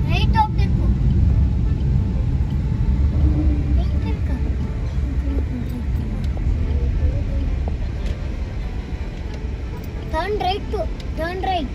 Right ಹೋಗ್ಬೇಕು. Turn right to turn right.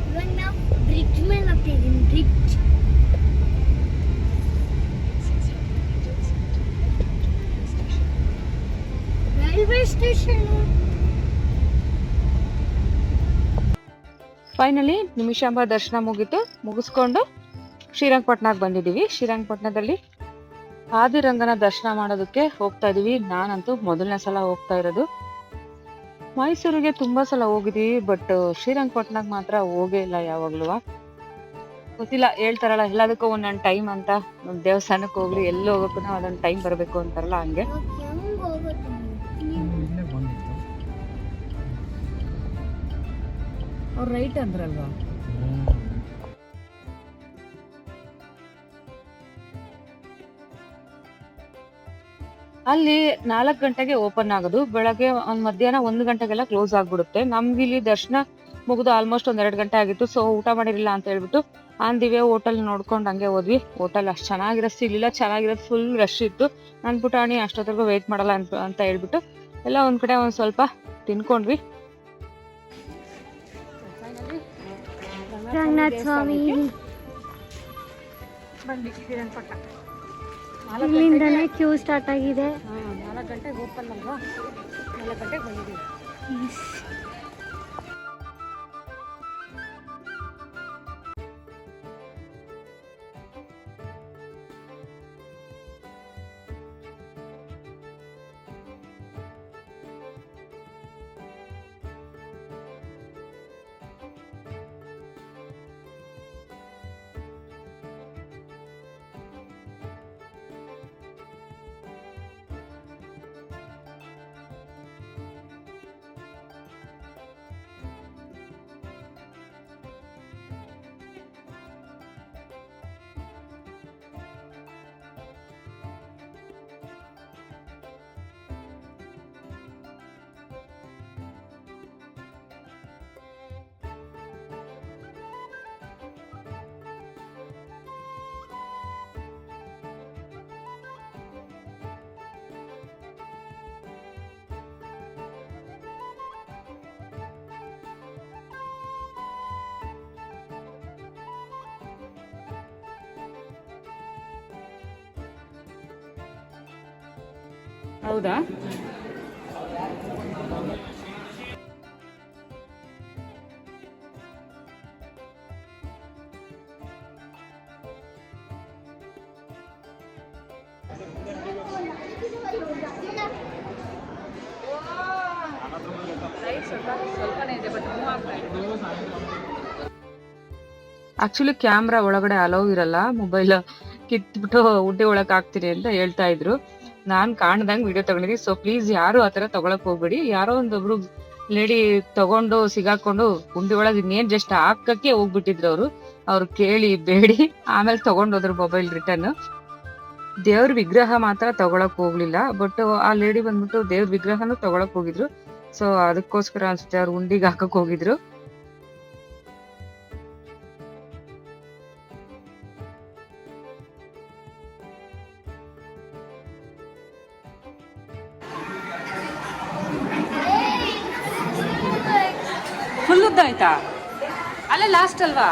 ಇವಾಗ ನಾವು ಬ್ರಿಡ್ಜ್ ಮೇಲೆ ಹೋಗ್ತಿದ್ದೀವಿ. Bridge railway station. Finally Nimishamba ದರ್ಶನ ಮುಗಿಸ್ಕೊಂಡು ಶ್ರೀರಂಗಪಟ್ಟಣಕ್ಕೆ ಬಂದಿದ್ದೀವಿ. ಶ್ರೀರಂಗಪಟ್ಟಣದಲ್ಲಿ ಆದಿರಂಗನ ದರ್ಶನ ಮಾಡೋದಕ್ಕೆ ಹೋಗ್ತಾ ಇದೀವಿ. ನಾನಂತೂ ಮೊದಲನೇ ಸಲ ಹೋಗ್ತಾ ಇರೋದು. ಮೈಸೂರಿಗೆ ತುಂಬಾ ಸಲ ಹೋಗಿದೀವಿ, ಬಟ್ ಶ್ರೀರಂಗಪಟ್ಟಣಕ್ಕೆ ಮಾತ್ರ ಹೋಗೇ ಇಲ್ಲ ಯಾವಾಗ್ಲೂ. ಗೊತ್ತಿಲ್ಲ, ಹೇಳ್ತಾರಲ್ಲ ಎಲ್ಲದಕ್ಕೂ ಒಂದೊಂದು ಟೈಮ್ ಅಂತ. ದೇವಸ್ಥಾನಕ್ಕೆ ಹೋಗ್ಲಿ ಎಲ್ಲಿ ಹೋಗಕ್ಕೂ ಅದೊಂದು ಟೈಮ್ ಬರಬೇಕು ಅಂತಾರಲ್ಲ, ಹಂಗೆ. ಹೆಂಗ್ ಹೋಗೋದು? ಅವ್ರು ರೈಟ್ ಅಂದ್ರಲ್ವಾ. ಅಲ್ಲಿ 4 ಗಂಟೆಗೆ ಓಪನ್ ಆಗೋದು. ಬೆಳಗ್ಗೆ ಮಧ್ಯಾಹ್ನ 1 ಗಂಟೆಗೆಲ್ಲ ಕ್ಲೋಸ್ ಆಗ್ಬಿಡುತ್ತೆ. ನಮ್ಗೆ ಇಲ್ಲಿ ದರ್ಶನ ಮುಗಿದು ಆಲ್ಮೋಸ್ಟ್ 1-2 ಗಂಟೆ ಆಗಿತ್ತು. ಸೊ ಊಟ ಮಾಡಿರಲಿಲ್ಲ ಅಂತ ಹೇಳ್ಬಿಟ್ಟು ಆನ್ ದಿ ವೇ ಹೋಟೆಲ್ ನೋಡ್ಕೊಂಡು ಹಂಗೆ ಹೋದ್ವಿ. ಹೋಟೆಲ್ ಅಷ್ಟು ಚೆನ್ನಾಗಿರೋ ಸಿಗ್ಲಿಲ್ಲ, ಚೆನ್ನಾಗಿರೋದು ಫುಲ್ ರಶ್ ಇತ್ತು. ನನ್ನ ಪುಟಾಣಿ ಅಷ್ಟೊತ್ತಿಗೂ ವೇಟ್ ಮಾಡಲ್ಲ ಅಂತ ಹೇಳ್ಬಿಟ್ಟು ಎಲ್ಲ ಒಂದ್ ಕಡೆ ಒಂದ್ ಸ್ವಲ್ಪ ತಿನ್ಕೊಂಡ್ವಿ. ರಂಗನಾಥ ಸ್ವಾಮಿ ಬಂದ್ವಿ ಶ್ರೀರಂಗಪಟ್ಟಣ. ಇಲ್ಲಿಂದನೇ ಕ್ಯೂ ಸ್ಟಾರ್ಟ್ ಆಗಿದೆ. 4 ಗಂಟೆಗೆ ಓಪನ್ ಅಲ್ವಾ, 4 ಗಂಟೆಗೆ ಬಂದಿದ್ದೀವಿ. ಹೌದಾ? ಆಕ್ಚುಲಿ ಕ್ಯಾಮ್ರಾ ಒಳಗಡೆ ಅಲೋ ಇರಲ್ಲ, ಮೊಬೈಲ್ ಕಿತ್ಬಿಟ್ಟು ಉಡ್ಡಿ ಒಳಕ್ ಹಾಕ್ತೀನಿ ಅಂತ ಹೇಳ್ತಾ ಇದ್ರು. ನಾನ್ ಕಾಣ್ದಂಗ್ ವಿಡಿಯೋ ತಗೊಂಡಿದ್ವಿ. ಸೊ ಪ್ಲೀಸ್ ಯಾರು ಆತರ ತಗೊಳಕ್ ಹೋಗ್ಬೇಡಿ. ಯಾರೋ ಒಂದೊಬ್ರು ಲೇಡಿ ತಗೊಂಡು ಸಿಗಾಕೊಂಡು ಗುಂಡಿ ಒಳಗೆ ಇನ್ನೇನ್ ಜಸ್ಟ್ ಹಾಕಕ್ಕೆ ಹೋಗ್ಬಿಟ್ಟಿದ್ರು ಅವ್ರು ಕೇಳಿ ಬೇಡಿ ಆಮೇಲೆ ತಗೊಂಡೋದ್ರು ಮೊಬೈಲ್ ರಿಟರ್ನ್. ದೇವ್ರ ವಿಗ್ರಹ ಮಾತ್ರ ತಗೊಳಕ್ ಹೋಗ್ಲಿಲ್ಲ, ಬಟ್ ಆ ಲೇಡಿ ಬಂದ್ಬಿಟ್ಟು ದೇವ್ರ ವಿಗ್ರಹನೂ ತಗೊಳಕ್ ಹೋಗಿದ್ರು. ಸೊ ಅದಕ್ಕೋಸ್ಕರ ಅನ್ಸುತ್ತೆ ಅವ್ರು ಉಂಡಿಗೆ ಹಾಕಕ್ ಹೋಗಿದ್ರು. ಫುಲ್ ಉದ್ದ ಆಯ್ತಾ? ಅಲ್ಲೇ ಲಾಸ್ಟ್ ಅಲ್ವಾ?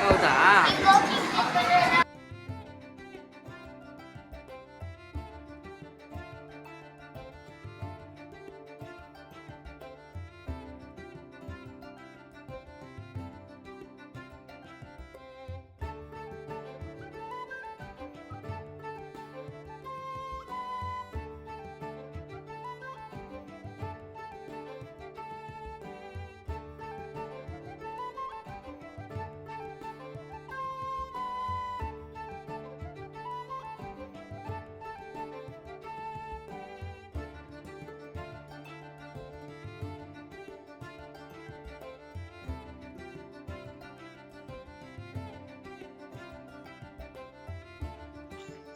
ಹೌದಾ?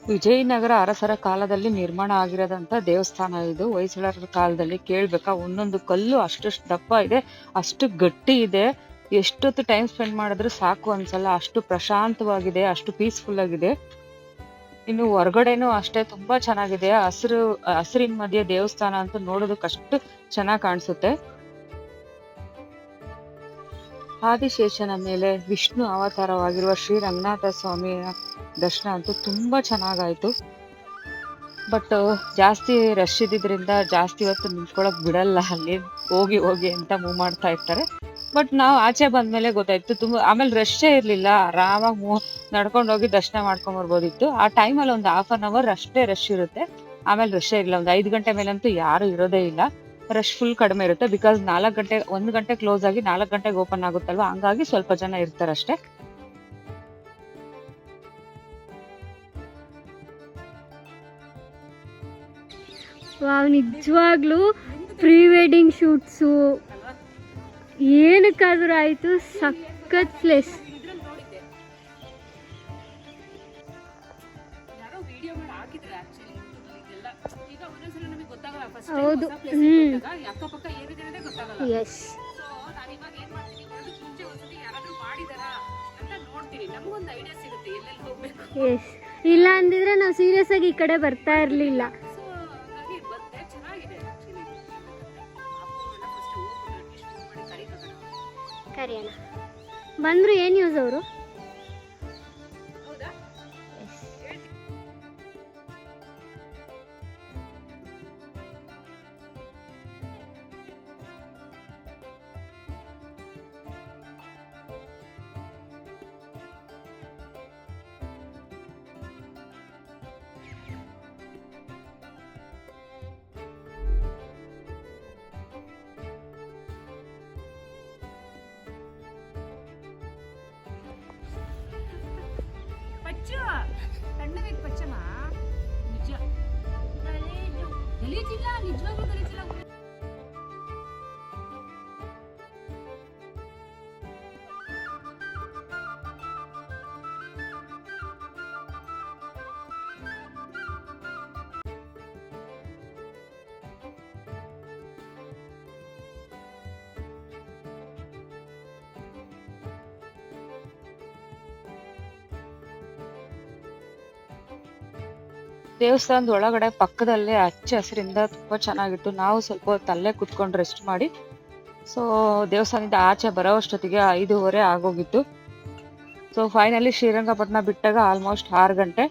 ವಿಜಯನಗರ ಅರಸರ ಕಾಲದಲ್ಲಿ ನಿರ್ಮಾಣ ಆಗಿರೋದಂತ ದೇವಸ್ಥಾನ ಇದು. ಹೊಯ್ಸಳರ ಕಾಲದಲ್ಲಿ ಕೇಳ್ಬೇಕಾ, ಒಂದೊಂದು ಕಲ್ಲು ಅಷ್ಟು ದಪ್ಪ ಇದೆ, ಅಷ್ಟು ಗಟ್ಟಿ ಇದೆ. ಎಷ್ಟೊತ್ತು ಟೈಮ್ ಸ್ಪೆಂಡ್ ಮಾಡಿದ್ರು ಸಾಕು ಅನ್ಸಲ್ಲ, ಅಷ್ಟು ಪ್ರಶಾಂತವಾಗಿದೆ, ಅಷ್ಟು ಪೀಸ್ಫುಲ್ ಆಗಿದೆ. ಇನ್ನು ಹೊರಗಡೆನೂ ಅಷ್ಟೇ ತುಂಬಾ ಚೆನ್ನಾಗಿದೆ. ಹಸಿರಿನ ಮಧ್ಯೆ ದೇವಸ್ಥಾನ ಅಂತ ನೋಡೋದಕ್ಕೆ ಅಷ್ಟು ಚೆನ್ನಾಗಿ ಕಾಣಿಸುತ್ತೆ. ಆದಿಶೇಷನ ಮೇಲೆ ವಿಷ್ಣು ಅವತಾರವಾಗಿರುವ ಶ್ರೀ ರಂಗನಾಥ ಸ್ವಾಮಿಯ ದರ್ಶನ ಅಂತೂ ತುಂಬಾ ಚೆನ್ನಾಗಾಯ್ತು. ಬಟ್ ಜಾಸ್ತಿ ರಶ್ ಇದ್ದಿದ್ರಿಂದ ಜಾಸ್ತಿ ಹೊತ್ತು ನಿಂತ್ಕೊಳಕ್ ಬಿಡಲ್ಲ, ಅಲ್ಲಿ ಹೋಗಿ ಹೋಗಿ ಅಂತ ಮೂವ್ ಮಾಡ್ತಾ ಇರ್ತಾರೆ. ಬಟ್ ನಾವು ಆಚೆ ಬಂದ್ಮೇಲೆ ಗೊತ್ತಾಯ್ತು ತುಂಬಾ, ಆಮೇಲೆ ರಶ್ಶೇ ಇರ್ಲಿಲ್ಲ, ಆರಾಮಾಗಿ ನಡ್ಕೊಂಡು ಹೋಗಿ ದರ್ಶನ ಮಾಡ್ಕೊಂಡ್ ಬರ್ಬೋದಿತ್ತು. ಆ ಟೈಮಲ್ಲಿ ಒಂದು 1/2 hour ಅಷ್ಟೇ ರಶ್ ಇರುತ್ತೆ, ಆಮೇಲೆ ರಶ್ಶೇ ಇರಲ್ಲ. ಒಂದು 5 ಗಂಟೆ ಮೇಲಂತೂ ಯಾರು ಇರೋದೇ ಇಲ್ಲ, ರಶ್ ಫುಲ್ ಕಡಿಮೆ ಇರುತ್ತೆ. ಬಿಕಾಸ್ 1 ಗಂಟೆ ಕ್ಲೋಸ್ ಆಗಿ 4 ಗಂಟೆಗೆ ಓಪನ್ ಆಗುತ್ತಲ್ವಾ, ಹಂಗಾಗಿ ಸ್ವಲ್ಪ ಜನ ಇರ್ತಾರಷ್ಟೇ. ವಾವ್, ನಿಜವಾಗ್ಲೂ ಪ್ರೀ ವೆಡ್ಡಿಂಗ್ ಶೂಟ್ಸು ಏನಕ್ಕಾದ್ರೂ ಆಯ್ತು, ಸಖತ್ ಪ್ಲೇಸ್. ಹೌದು, ಎಸ್. ಎಸ್, ಇಲ್ಲ ಅಂದಿದ್ರೆ ನಾವು ಸೀರಿಯಸ್ ಆಗಿ ಈ ಕಡೆ ಬರ್ತಾ ಇರ್ಲಿಲ್ಲ. ಕರೆಯೋಣ, ಬಂದ್ರು ಏನ್ ಯೂಸ್ ಅವರು. ತಣ್ಣಗೈತೆ ಪಚ್ಚಮ್ಮ, ನಿಜ ಗಲೀಜಿಲ್ಲ, ನಿಜವಾಗ್ಲೂ ಗಲೀಜಿಲ್ಲ. ದೇವಸ್ಥಾನದ ಒಳಗಡೆ ಪಕ್ಕದಲ್ಲೇ ಹಚ್ಚ ಹಸಿರಿಂದ ತುಂಬಾ ಚೆನ್ನಾಗಿತ್ತು. ನಾವು ಸ್ವಲ್ಪ ಹೊತ್ತು ಅಲ್ಲೇ ಕುತ್ಕೊಂಡು ರೆಸ್ಟ್ ಮಾಡಿ ಸೊ ದೇವಸ್ಥಾನದಿಂದ ಆಚೆ ಬರೋ ಅಷ್ಟೊತ್ತಿಗೆ 5:30 ಆಗೋಗಿತ್ತು. ಸೊ ಫೈನಲಿ ಶ್ರೀರಂಗಪಟ್ಟಣ ಬಿಟ್ಟಾಗ ಆಲ್ಮೋಸ್ಟ್ 6 ಗಂಟೆ.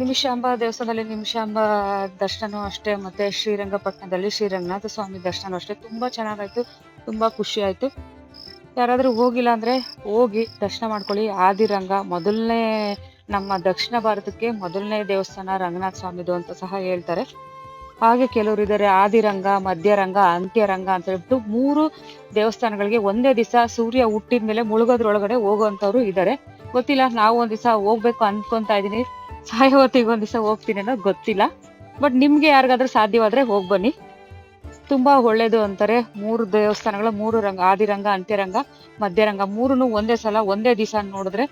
ನಿಮಿಷಾಂಬ ದೇವಸ್ಥಾನದಲ್ಲಿ ನಿಮಿಷಾಂಬ ದರ್ಶನ ಅಷ್ಟೇ, ಮತ್ತೆ ಶ್ರೀರಂಗಪಟ್ಟಣದಲ್ಲಿ ಶ್ರೀ ರಂಗನಾಥ ಸ್ವಾಮಿ ದರ್ಶನ ಅಷ್ಟೇ. ತುಂಬಾ ಚೆನ್ನಾಗಾಯ್ತು, ತುಂಬಾ ಖುಷಿ ಆಯ್ತು. ಯಾರಾದ್ರೂ ಹೋಗಿಲ್ಲ ಅಂದ್ರೆ ಹೋಗಿ ದರ್ಶನ ಮಾಡ್ಕೊಳ್ಳಿ. ಆದಿರಂಗ ಮೊದಲನೇ, ನಮ್ಮ ದಕ್ಷಿಣ ಭಾರತಕ್ಕೆ ಮೊದಲನೇ ದೇವಸ್ಥಾನ ರಂಗನಾಥ ಸ್ವಾಮಿದು ಅಂತ ಸಹ ಹೇಳ್ತಾರೆ. ಹಾಗೆ ಕೆಲವರು ಇದ್ದಾರೆ ಆದಿರಂಗ, ಮಧ್ಯರಂಗ, ಅಂತ್ಯರಂಗ ಅಂತ ಹೇಳ್ಬಿಟ್ಟು 3 ದೇವಸ್ಥಾನಗಳಿಗೆ ಒಂದೇ ದಿವಸ ಸೂರ್ಯ ಹುಟ್ಟಿದ ಮೇಲೆ ಮುಳುಗೋದ್ರೊಳಗಡೆ ಹೋಗುವಂತವ್ರು ಇದ್ದಾರೆ. ಗೊತ್ತಿಲ್ಲ, ನಾವು ಒಂದ್ ದಿವಸ ಹೋಗ್ಬೇಕು ಅನ್ಕೊಂತಾ ಇದೀನಿ. ಸಾಯವತ್ತಿಗೆ ಒಂದ್ ದಿವಸ ಹೋಗ್ತೀನಿ ಅನ್ನೋದು ಗೊತ್ತಿಲ್ಲ. ಬಟ್ ನಿಮ್ಗೆ ಯಾರಿಗಾದ್ರೂ ಸಾಧ್ಯವಾದ್ರೆ ಹೋಗ್ ಬನ್ನಿ, ತುಂಬಾ ಒಳ್ಳೇದು ಅಂತಾರೆ. 3 ದೇವಸ್ಥಾನಗಳು, 3 ರಂಗ, ಆದಿರಂಗ, ಅಂತ್ಯರಂಗ, ಮಧ್ಯರಂಗ 3ನು ಒಂದೇ ಸಲ ಒಂದೇ ದಿವಸ ನೋಡಿದ್ರೆ.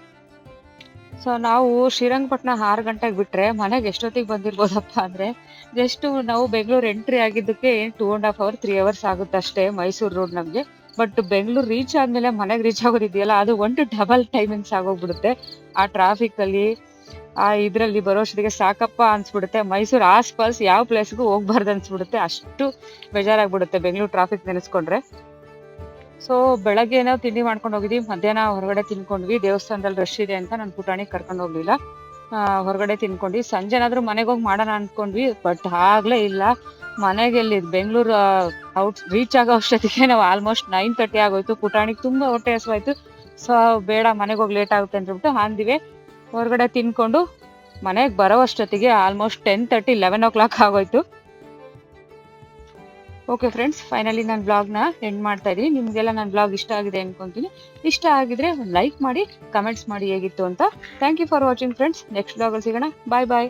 ಸೊ ನಾವು ಶ್ರೀರಂಗಪಟ್ಟಣ 6 ಗಂಟೆಗೆ ಬಿಟ್ರೆ ಮನೆಗೆ ಎಷ್ಟೊತ್ತಿಗೆ ಬಂದಿರ್ಬೋದಪ್ಪ ಅಂದ್ರೆ, ಜಸ್ಟ್ ನಾವು ಬೆಂಗಳೂರು ಎಂಟ್ರಿ ಆಗಿದ್ದಕ್ಕೆ 2.5 hour 3 hours ಆಗುತ್ತೆ ಅಷ್ಟೇ, ಮೈಸೂರು ರೋಡ್ ನಮ್ಗೆ. ಬಟ್ ಬೆಂಗಳೂರು ರೀಚ್ ಆದ್ಮೇಲೆ ಮನೆಗೆ ರೀಚ್ ಆಗೋದಿದೆಯಲ್ಲ, ಅದು 1 ಡಬಲ್ ಟೈಮಿಂಗ್ಸ್ ಆಗೋಗ್ಬಿಡುತ್ತೆ. ಆ ಟ್ರಾಫಿಕ್ ಅಲ್ಲಿ, ಆ ಇದ್ರಲ್ಲಿ ಬರೋಷ್ಟಿಗೆ ಸಾಕಪ್ಪ ಅನ್ಸ್ಬಿಡುತ್ತೆ. ಮೈಸೂರು ಆಸ್ಪಾಸ್ ಯಾವ ಪ್ಲೇಸ್ಗೂ ಹೋಗ್ಬಾರ್ದು ಅನ್ಸ್ಬಿಡುತ್ತೆ, ಅಷ್ಟು ಬೇಜಾರಾಗ್ಬಿಡುತ್ತೆ ಬೆಂಗಳೂರು ಟ್ರಾಫಿಕ್ ನೆನೆಸ್ಕೊಂಡ್ರೆ. ಸೊ ಬೆಳಗ್ಗೆ ಏನೋ ತಿಂಡಿ ಮಾಡ್ಕೊಂಡು ಹೋಗಿದ್ವಿ, ಮಧ್ಯಾಹ್ನ ಹೊರಗಡೆ ತಿನ್ಕೊಂಡ್ವಿ. ದೇವಸ್ಥಾನದಲ್ಲಿ ರಶ್ ಇದೆ ಅಂತ ನಾನು ಪುಟಾಣಿ ಕರ್ಕೊಂಡು ಹೋಗ್ಲಿಲ್ಲ, ಹೊರಗಡೆ ತಿನ್ಕೊಂಡ್ವಿ. ಸಂಜೆ ಏನಾದ್ರೂ ಮನೆಗೆ ಹೋಗಿ ಮಾಡೋಣ ಅನ್ಕೊಂಡ್ವಿ, ಬಟ್ ಆಗ್ಲೇ ಇಲ್ಲ. ಮನೆಗೆ ಎಲ್ಲಿ, ಬೆಂಗಳೂರು ಔಟ್ ರೀಚ್ ಆಗೋ ಅಷ್ಟೊತ್ತಿಗೆ ನಾವು ಆಲ್ಮೋಸ್ಟ್ 9:30 ಆಗೋಯ್ತು. ಪುಟಾಣಿಗೆ ತುಂಬಾ ಹೊಟ್ಟೆ ಹಸುವಾಯ್ತು. ಸೊ ಬೇಡ, ಮನೆಗೆ ಹೋಗಿ ಲೇಟ್ ಆಗುತ್ತೆ ಅಂತ ಹೇಳ್ಬಿಟ್ಟು ಅಂದಿವೆ. ಹೊರಗಡೆ ತಿನ್ಕೊಂಡು ಮನೆಗೆ ಬರೋ ಅಷ್ಟೊತ್ತಿಗೆ ಆಲ್ಮೋಸ್ಟ್ 10:30, 11 o'clock ಆಗೋಯ್ತು. ಓಕೆ ಫ್ರೆಂಡ್ಸ್, ಫೈನಲಿ ನಾನು ಬ್ಲಾಗ್ನ ಎಂಡ್ ಮಾಡ್ತಾ ಇದ್ದೀನಿ. ನಿಮಗೆಲ್ಲ ನನ್ನ ಬ್ಲಾಗ್ ಇಷ್ಟ ಆಗಿದೆ ಅನ್ಕೊಂತೀನಿ. ಇಷ್ಟ ಆಗಿದ್ರೆ ಒಂದು ಲೈಕ್ ಮಾಡಿ, ಕಮೆಂಟ್ಸ್ ಮಾಡಿ ಹೇಗಿತ್ತು ಅಂತ. Thank you for watching friends. Next ಬ್ಲಾಗಲ್ಲಿ ಸಿಗೋಣ. ಬಾಯ್ ಬಾಯ್.